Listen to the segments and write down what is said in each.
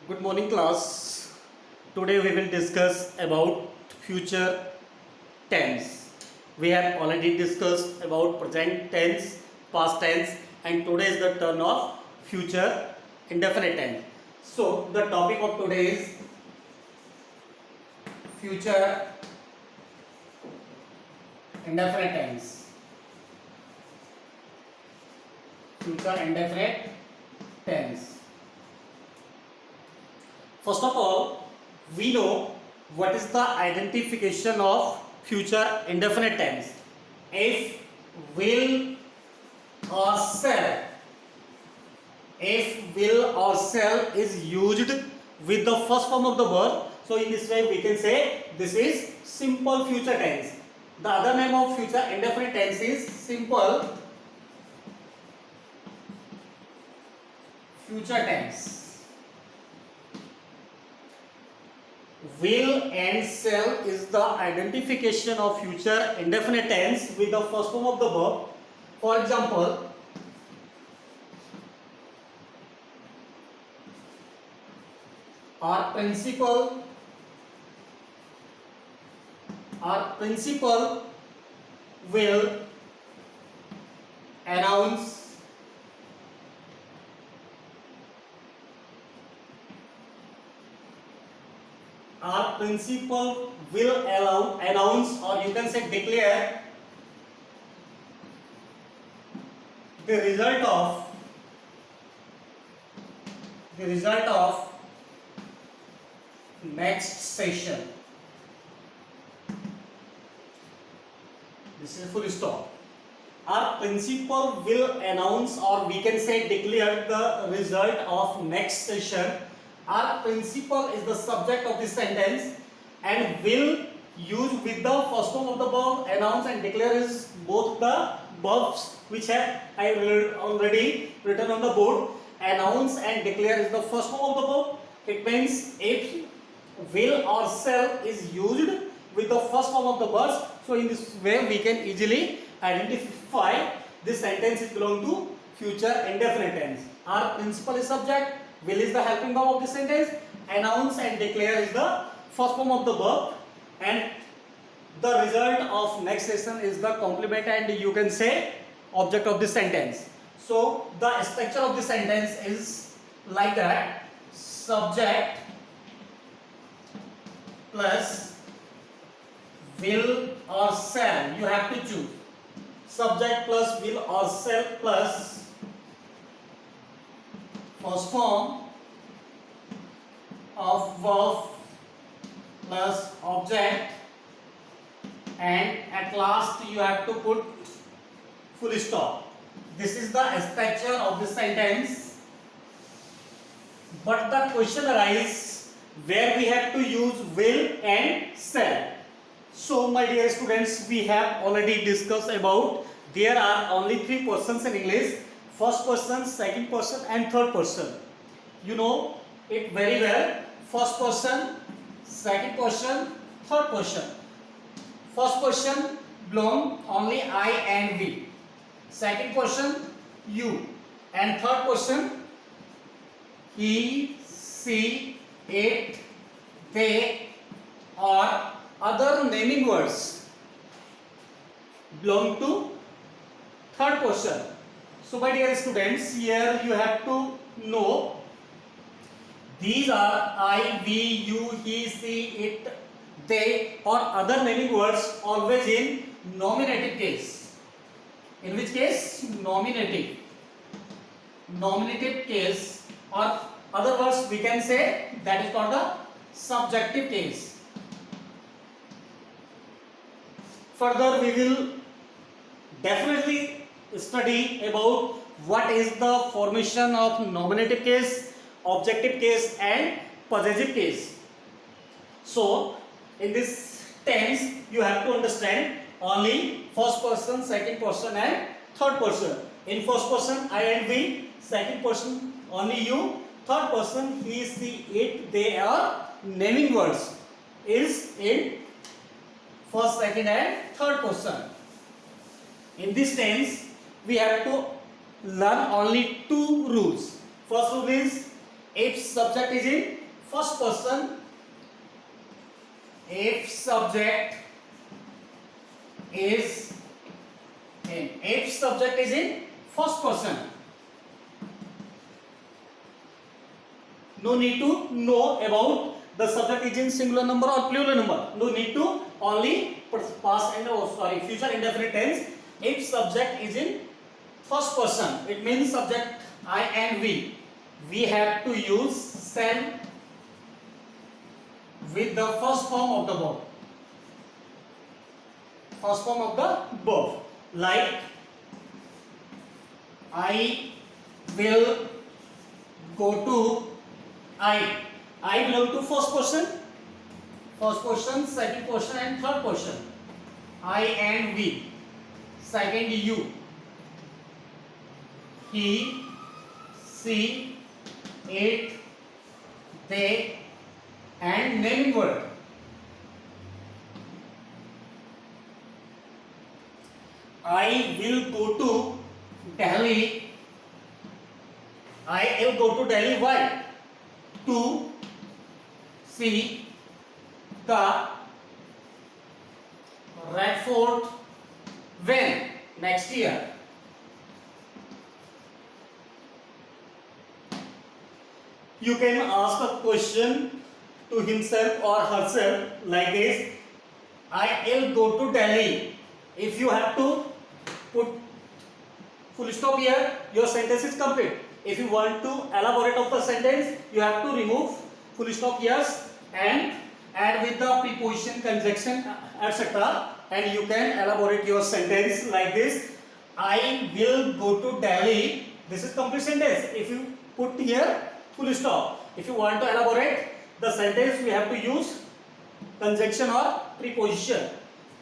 Good morning class. Today we will discuss about future tense. We have already discussed about present tense, past tense, and today is the turn of future indefinite tense. So the topic of today is future indefinite tense. Future indefinite tense. First of all, we know what is the identification of future indefinite tense. If, will or shall. If, will or shall is used with the first form of the verb, so in this way we can say this is simple future tense. The other name of future indefinite tense is simple future tense. Will and shall is the identification of future indefinite tense with the first form of the verb. For example, our principal will announce announce, or you can say declare the result of next session. This is full stop. Our principal will announce, or we can say declare the result of next session. Our principal is the subject of this sentence, and will used with the first form of the verb. Announce and declare is both the verbs which I already written on the board. Announce and declare is the first form of the verb. It means if, will or shall is used with the first form of the verbs. So in this way we can easily identify this sentence is belong to future indefinite tense. Our principal is subject, will is the helping verb of this sentence, announce and declare is the first form of the verb, and the result of next session is the complement and you can say object of this sentence. So the structure of this sentence is like that: subject plus will or shall. You have to choose subject plus will or shall plus first form of verb plus object, and at last you have to put full stop. This is the structure of this sentence. But the question arises where we have to use will and shall. So my dear students, we have already discussed about there are only three persons in English: first person, second person and third person. You know it very well. First person, second person, third person. First person belong only I and we. Second person you, and third person he, she, it, they, or other naming words belong to third person. So my dear students, here you have to know these are I, we, you, he, she, it, they, or other naming words always in nominative case. In which case? Nominative. Nominative case, or other words we can say that is called the subjective case. Further we will definitely study about what is the formation of nominative case, objective case and possessive case. So in this tense you have to understand only first person, second person and third person. In first person I and we, second person only you, third person he, she, it, they are naming words is in first, second and third person. In this tense we have to learn only two rules. First rule is if subject is in first person. If subject is in first person, no need to know about the subject is in singular number or plural number. No need to, only past and future indefinite tense. If subject is in first person, it means subject I and we. We have to use shall with the first form of the verb. First form of the verb, like I will go to. I belong to first person, second person and third person. I and we. Second you. He, she, it, they, and naming word. I will go to Delhi. I will go to Delhi. Why? To see the Red Fort. When? Next year. You can ask a question to himself or herself like this: I will go to Delhi. If you have to put full stop here, your sentence is complete. If you want to elaborate of the sentence, you have to remove full stop yes and add with the preposition, conjunction, etc. And you can elaborate your sentence like this: I will go to Delhi. This is complete sentence. If you put here full stop. If you want to elaborate the sentence, we have to use conjunction or preposition.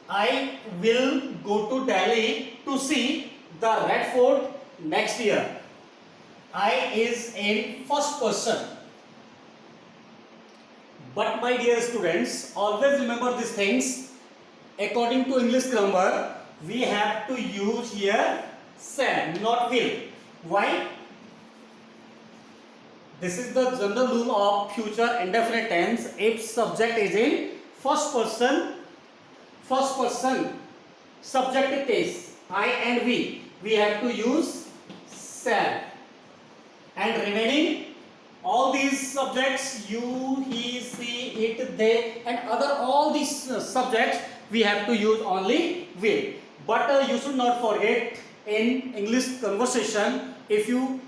I will go to Delhi to see the Red Fort next year. I is in first person. But my dear students, always remember these things. According to English grammar, we have to use here shall, not will. Why? This is the general rule of future indefinite tense. If subject is in first person, subject is I and we have to use shall. And remaining all these subjects, you, he, she, it, they, and other all these subjects, we have to use only will. But you should not forget, in English conversation, if you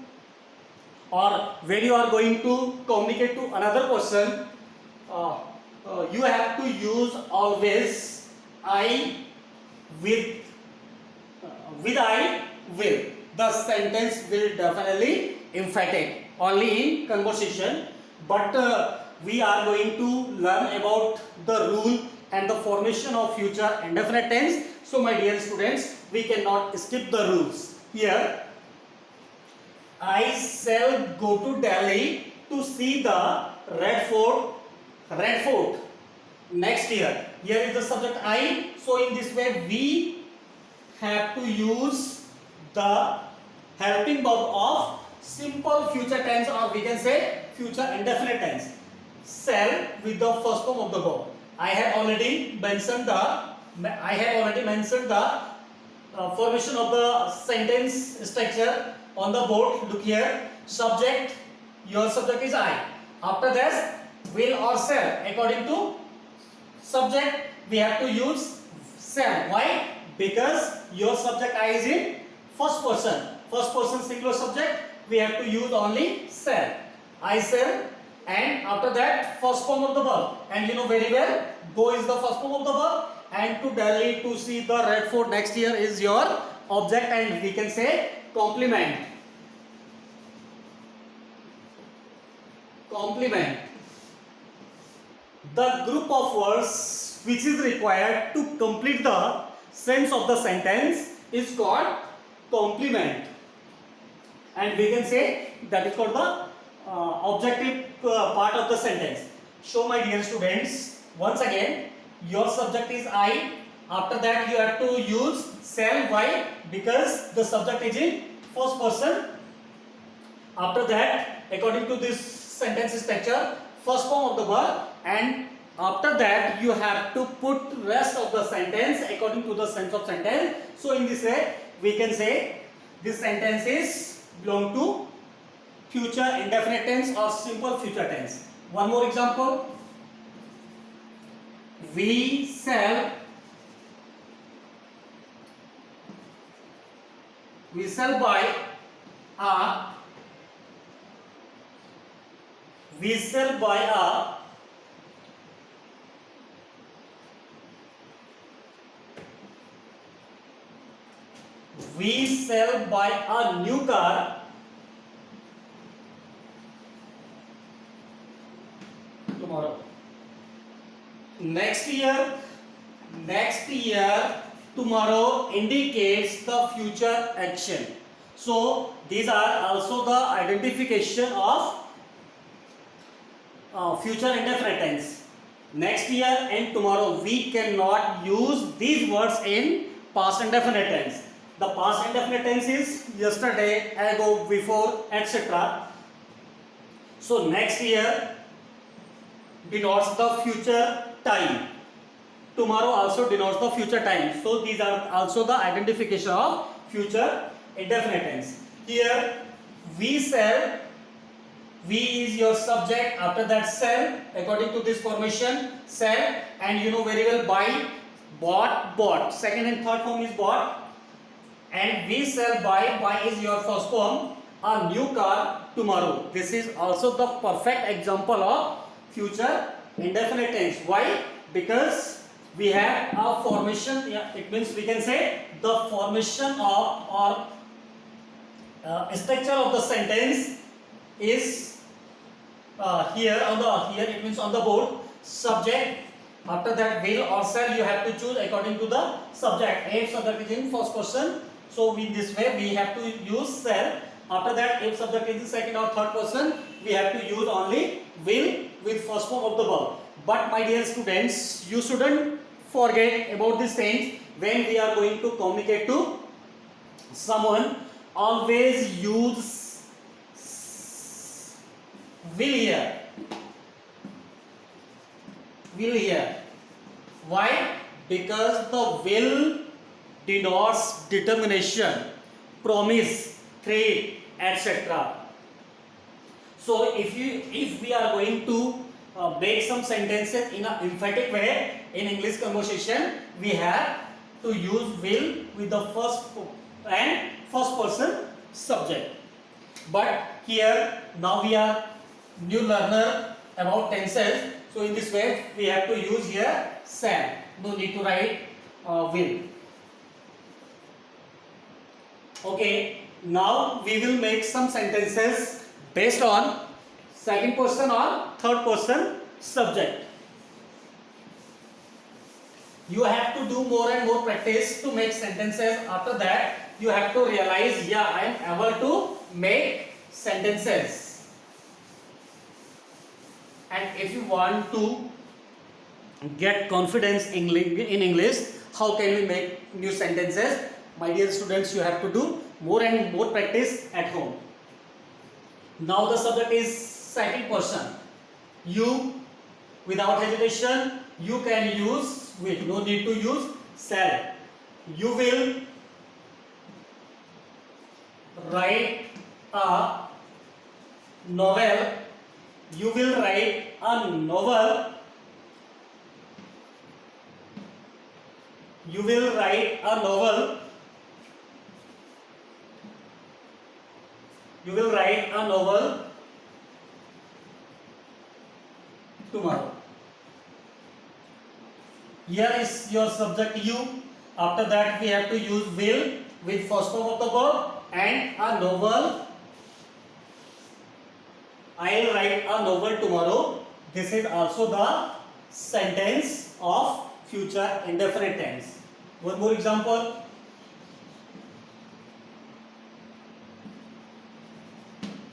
or when you are going to communicate to another person, you have to use always I with I will. The sentence will definitely emphatic only in conversation. But we are going to learn about the rule and the formation of future indefinite tense. So my dear students, we cannot skip the rules here. I shall go to Delhi to see the Red Fort next year. Here is the subject I. So in this way we have to use the helping verb of simple future tense, or we can say future indefinite tense. Shall with the first form of the verb. I have already mentioned the formation of the sentence structure on the board. Look here. Subject, your subject is I. After that, will or shall. According to subject, we have to use shall. Why? Because your subject I is in first person. First person singular subject, we have to use only shall. I shall. And after that, first form of the verb. And you know very well, go is the first form of the verb. And to Delhi to see the Red Fort next year is your object, and we can say complement. Complement. The group of words which is required to complete the sense of the sentence is called complement. And we can say that is called the objective part of the sentence. So my dear students, once again, your subject is I. After that you have to use shall. Why? Because the subject is in first person. After that, according to this sentence structure, first form of the verb, and after that you have to put rest of the sentence according to the sense of sentence. So in this way we can say this sentence is belong to future indefinite tense or simple future tense. One more example. We shall buy a we shall buy a new car tomorrow. Next year tomorrow indicates the future action. So these are also the identification of future indefinite tense. Next year and tomorrow, we cannot use these words in past indefinite tense. The past indefinite tense is yesterday, ago, before, etc. So next year denotes the future time. Tomorrow also denotes the future time. So these are also the identification of future indefinite tense. Here we shall, we is your subject, after that shall, according to this formation shall, and you know very well buy, bought, second and third form is bought, and we shall buy is your first form, a new car tomorrow. This is also the perfect example of future indefinite tense. Why? Because we have a formation, it means we can say the formation of or structure of the sentence is here it means on the board, subject, after that will or shall, you have to choose according to the subject. If subject is in first person, so in this way we have to use shall. After that, if subject is in second or third person, we have to use only will with first form of the verb. But my dear students, you shouldn't forget about these things. When we are going to communicate to someone, always use will here. Why? Because the will denotes determination, promise, threat, etc. So if we are going to make some sentences in an emphatic way in English conversation, we have to use will with the first person subject. But here now we are new learner about tenses, so in this way we have to use here shall. No need to write will. Okay, now we will make some sentences based on second person or third person subject. You have to do more and more practice to make sentences. After that, you have to realize, yeah, I am able to make sentences. And if you want to get confidence in English, how can we make new sentences? My dear students, you have to do more and more practice at home. Now the subject is second person. You, without hesitation, you can use will. No need to use shall. You will write a novel. You will write a novel. You will write a novel. You will write a novel tomorrow. Here is your subject you. After that, we have to use will with first form of the verb and a novel. I will write a novel tomorrow. This is also the sentence of future indefinite tense. One more example.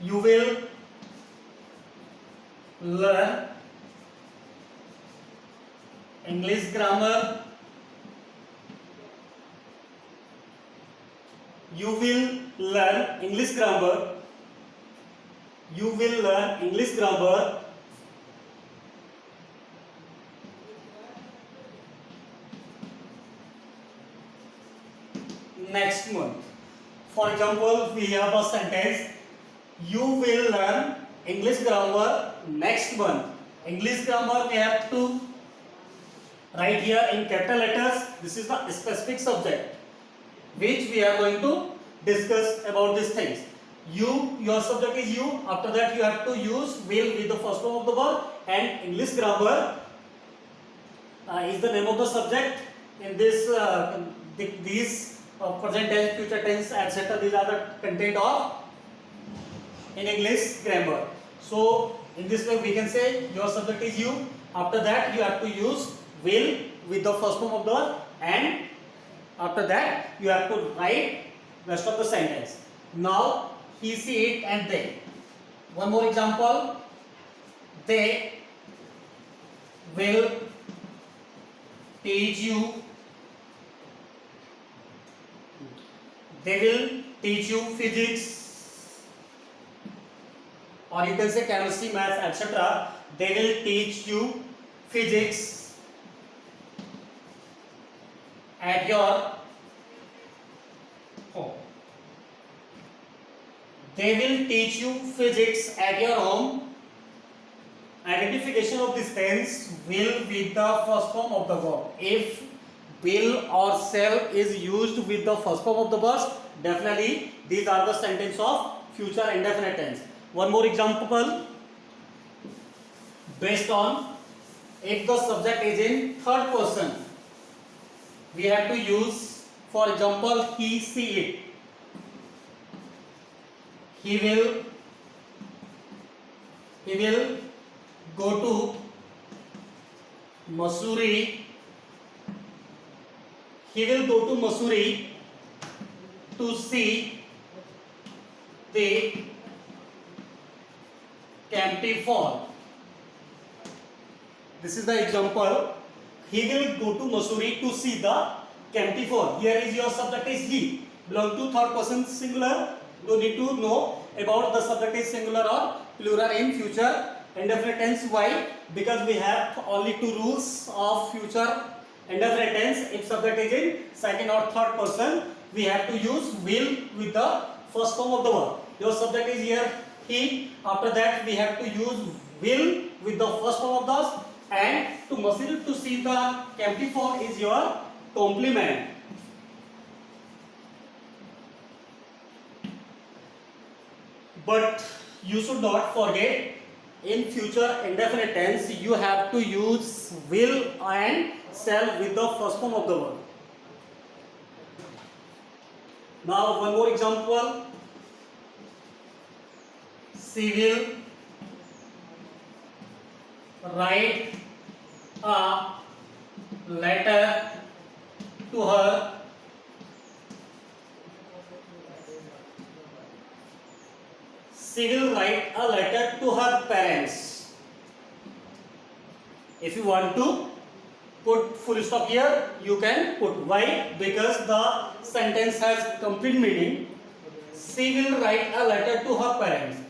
You will learn English grammar. You will learn English grammar. You will learn English grammar For example, we have a sentence, you will learn English grammar next month. English grammar we have to write here in capital letters. This is the specific subject which we are going to discuss about these things. You, your subject is you. After that you have to use will with the first form of the verb, and English grammar is the name of the subject. In this these present tense, future tense, etc. These are the content of in English grammar. So in this way we can say your subject is you. After that you have to use will with the first form of the verb, and after that you have to write rest of the sentence. Now he, she, it and they. One more example. They will teach you. They will teach you physics, or you can say chemistry, maths, etc. They will teach you physics at your home. They will teach you physics at your home. Identification of this tense, will with the first form of the verb. If will or shall is used with the first form of the verb, definitely these are the sentence of future indefinite tense. One more example, based on if the subject is in third person, we have to use, for example, he, she, it. He will go to Mussoorie. He will go to Mussoorie to see the Kempty Fall. This is the example. He will go to Mussoorie to see the Kempty Fall. Here is your subject is he. Belong to third person singular. You need to know about the subject is singular or plural in future indefinite tense. Why? Because we have only two rules of future indefinite tense. If subject is in second or third person, we have to use will with the first form of the verb. Your subject is here he. After that we have to use will with the first form of the verb, and to Mussoorie to see the Kempty Fall is your complement. But you should not forget, in future indefinite tense you have to use will and shall with the first form of the verb. Now one more example. She will write a letter to her she will write a letter to her parents. If you want to put full stop here, you can put. Why? Because the sentence has complete meaning. She will write a letter to her parents.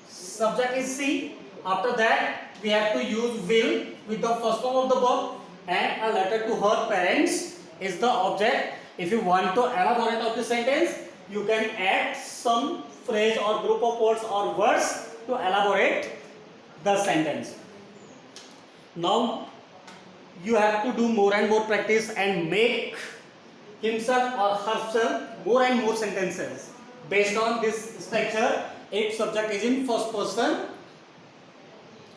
Subject is she. After that we have to use will with the first form of the verb, and a letter to her parents is the object. If you want to elaborate of the sentence, you can add some phrase or group of words or words to elaborate the sentence. Now you have to do more and more practice and make himself or herself more and more sentences based on this structure. If subject is in first person,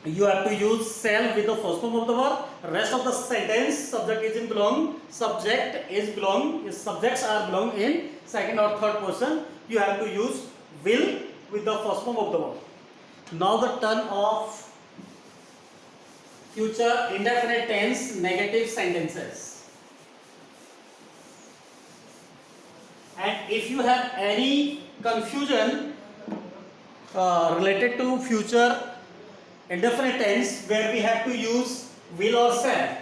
you have to use shall with the first form of the verb. Rest of the sentence, subject is in belong, subject is belong, subjects are belong in second or third person. You have to use will with the first form of the verb. Now the turn of future indefinite tense negative sentences. And if you have any confusion related to future indefinite tense where we have to use will or shall,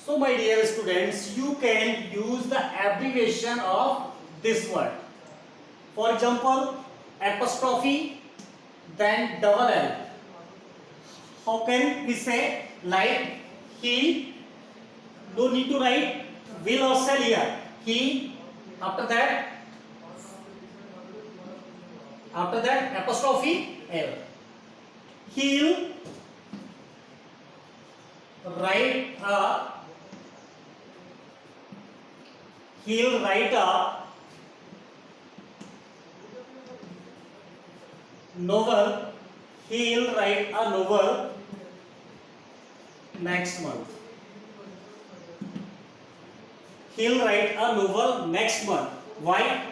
so my dear students, you can use the abbreviation of this word. For example, apostrophe, then double L. How can we say, like he, don't need to write will or shall here. He After that apostrophe L. He'll write a novel. He'll write a novel next month. He'll write a novel next month. Why?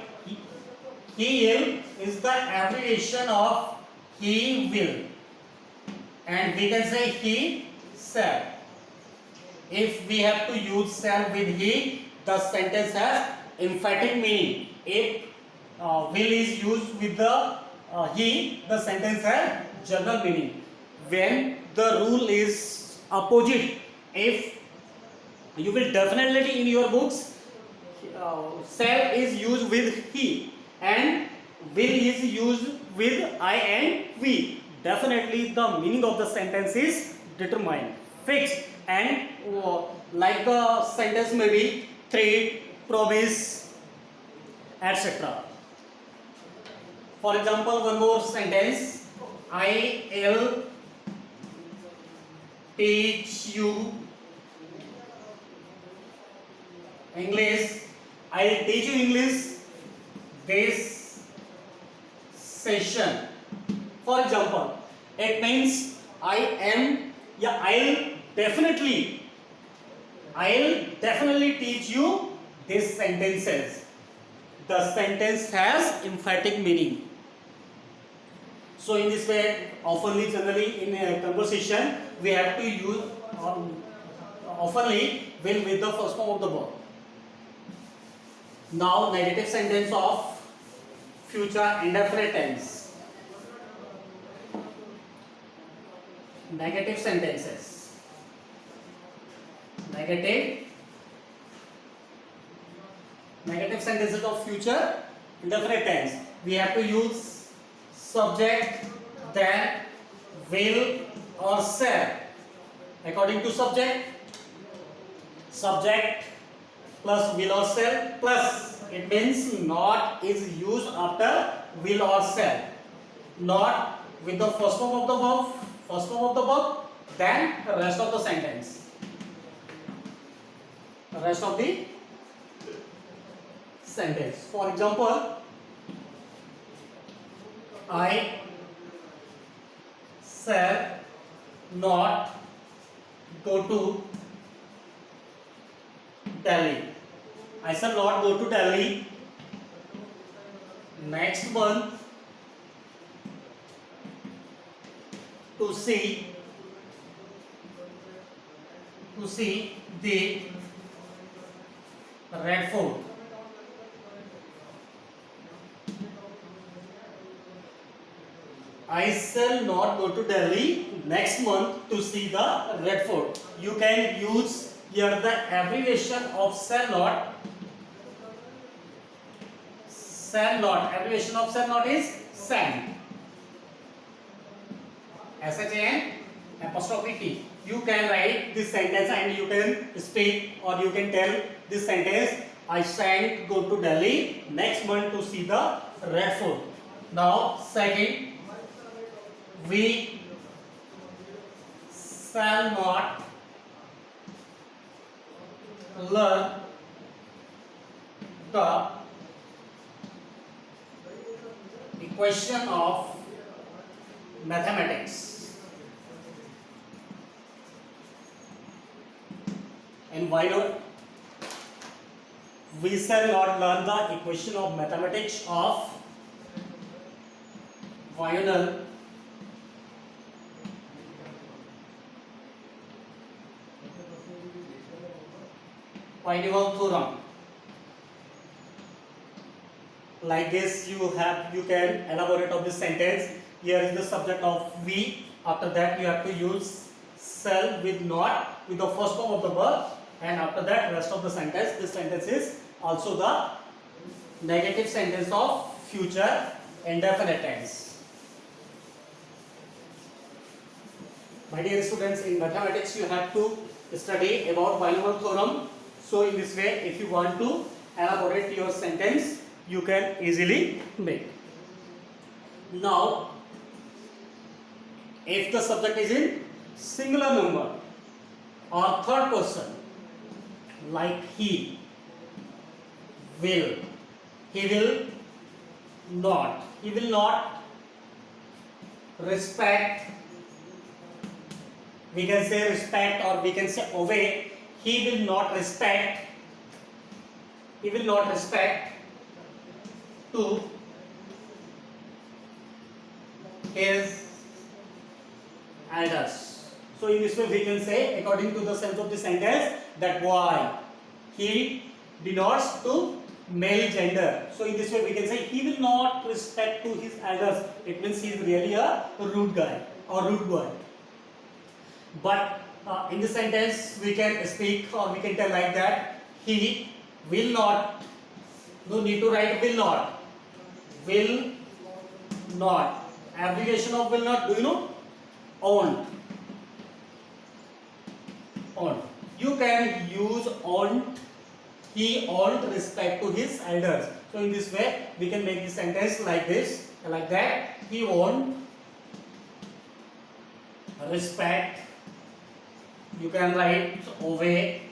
He'll is the abbreviation of he will, and we can say he shall. If we have to use shall with he, the sentence has emphatic meaning. If will is used with the he, the sentence has general meaning. When the rule is opposite, if you will definitely in your books shall is used with he and will is used with I and we. Definitely the meaning of the sentence is determined, fixed, and like the sentence may be threat, promise, etc. For example, one more sentence. I'll teach you English. I'll teach you English this session. For example, it means I'll definitely teach you these sentences. The sentence has emphatic meaning. So in this way, oftenly, generally in a conversation, we have to use oftenly will with the first form of the verb. Now negative sentence of future indefinite tense. Negative sentences. Negative sentences of future indefinite tense. We have to use subject, then will or shall. According to subject plus will or shall plus, it means not is used after will or shall. Not with the first form of the verb, then rest of the sentence. Rest of the sentence. For example, I shall not go to Delhi. I shall not go to Delhi next month to see the Red Fort. I shall not go to Delhi next month to see the Red Fort. You can use here the abbreviation of shall not. Abbreviation of shall not is SHAN. SHAN apostrophe T. You can write this sentence and you can speak or you can tell this sentence. I shall go to Delhi next month to see the Red Fort. Now second, we shall not learn the equation of mathematics. And why not? We shall not learn the equation of mathematics of Wiener theorem. Like this, you can elaborate of this sentence. Here is the subject of we. After that, you have to use shall with not with the first form of the verb, and after that, rest of the sentence. This sentence is also the negative sentence of future indefinite tense. My dear students, in mathematics, you have to study about binomial theorem. So in this way, if you want to elaborate your sentence you can easily make. Now, if the subject is in singular number or third person, like he will not respect, we can say respect or we can say obey. He will not respect to his elders. So in this way we can say, according to the sense of the sentence, that boy, he denotes to male gender. So in this way we can say he will not respect to his elders. It means he is really a rude guy or rude boy. But in this sentence we can speak or we can tell like that, he will not, no need to write will not, abbreviation of will not, do you know? Won't. You can use won't. He won't respect to his elders. So in this way we can make the sentence like this, like that. He won't respect, you can write obey.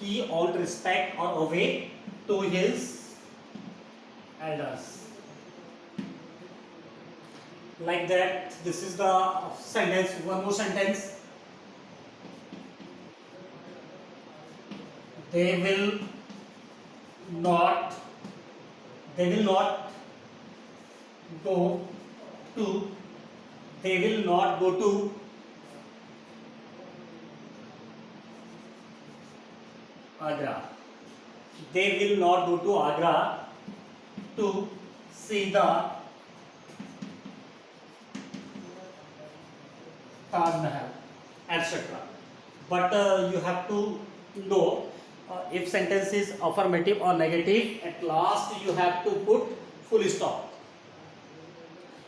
He won't respect or obey to his elders. Like that. This is the sentence. One more sentence. They will not go to Agra. They will not go to Agra to see the Taj Mahal, etc. But you have to know if sentence is affirmative or negative. At last you have to put full stop.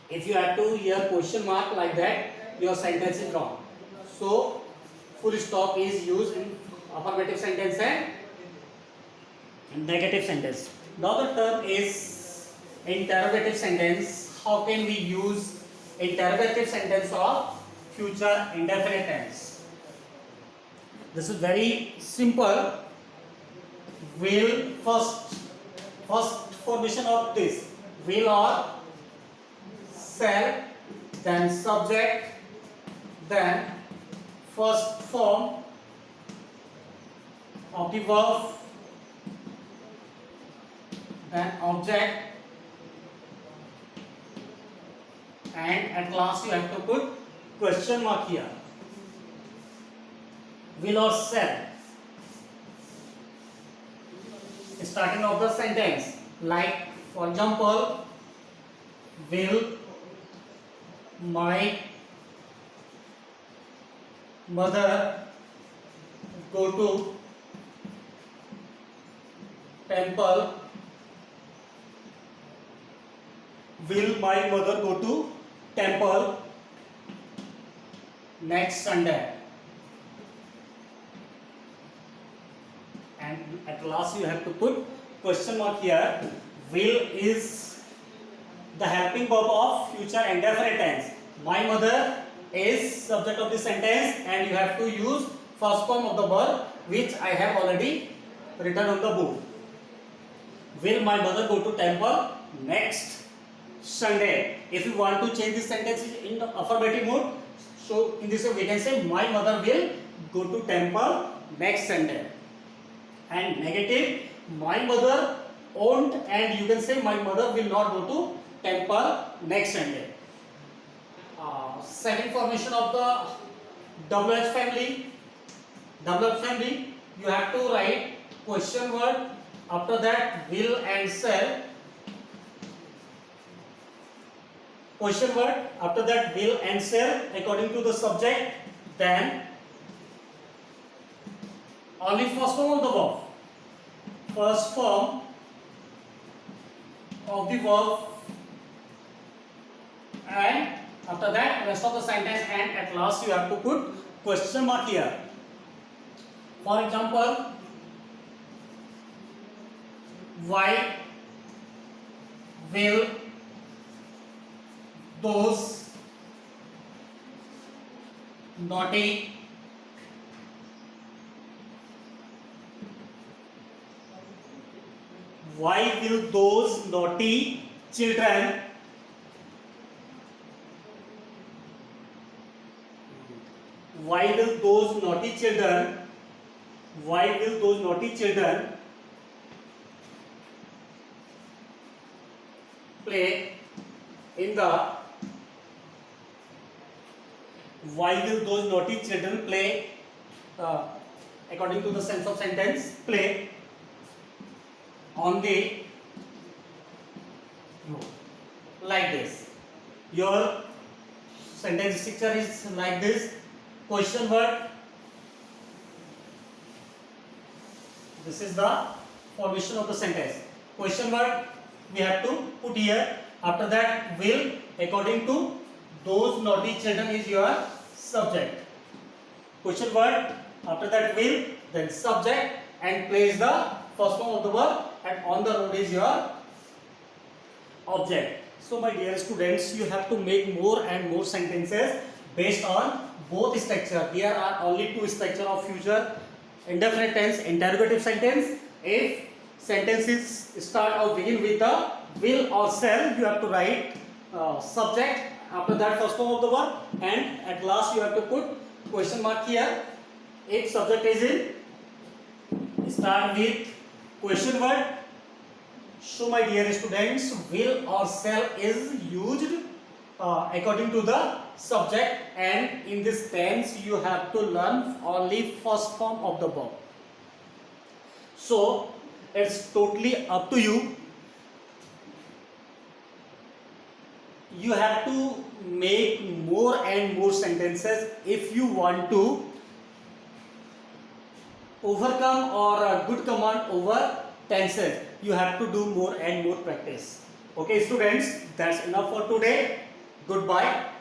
If you have to hear question mark like that, your sentence is wrong. So full stop is used in affirmative sentence and negative sentence. The other term is interrogative sentence. How can we use interrogative sentence of future indefinite tense? This is very simple. Will, first formation of this, will or shall, then subject, then first form of the verb, then object, and at last you have to put question mark here. Will or shall. Starting of the sentence, like for example, will my mother go to temple? Will my mother go to temple next Sunday? And at last you have to put question mark here. Will is the helping verb of future indefinite tense. My mother is subject of the sentence, and you have to use first form of the verb, which I have already written on the book. Will my mother go to temple next Sunday? If you want to change this sentence in the affirmative mode, so in this way we can say my mother will go to temple next Sunday. And negative, my mother won't, and you can say my mother will not go to temple next Sunday. Second formation of the WH family. WH family, you have to write question word, after that will and shall. Question word, after that will and shall according to the subject, then only first form of the verb. First form of the verb, and after that rest of the sentence, and at last you have to put question mark here. For example, why will those naughty children why will those naughty children play in the why will those naughty children play according to the sense of sentence play on the road like this. Your sentence structure is like this. Question word, this is the formation of the sentence. Question word we have to put here. After that, will according to those naughty children is your subject. Question word, after that will, then subject, and place the first form of the verb, and on the road is your object. So my dear students, you have to make more and more sentences based on both structure. There are only two structure of future indefinite tense, interrogative sentence. If sentences start or begin with the will or shall, you have to write subject, after that first form of the verb, and at last you have to put question mark here. If subject is in, start with question word. So my dear students, will or shall is used according to the subject, and in this tense you have to learn only first form of the verb. So it's totally up to you. You have to make more and more sentences if you want to overcome or a good command over tenses. You have to do more and more practice. Okay students, that's enough for today. Goodbye.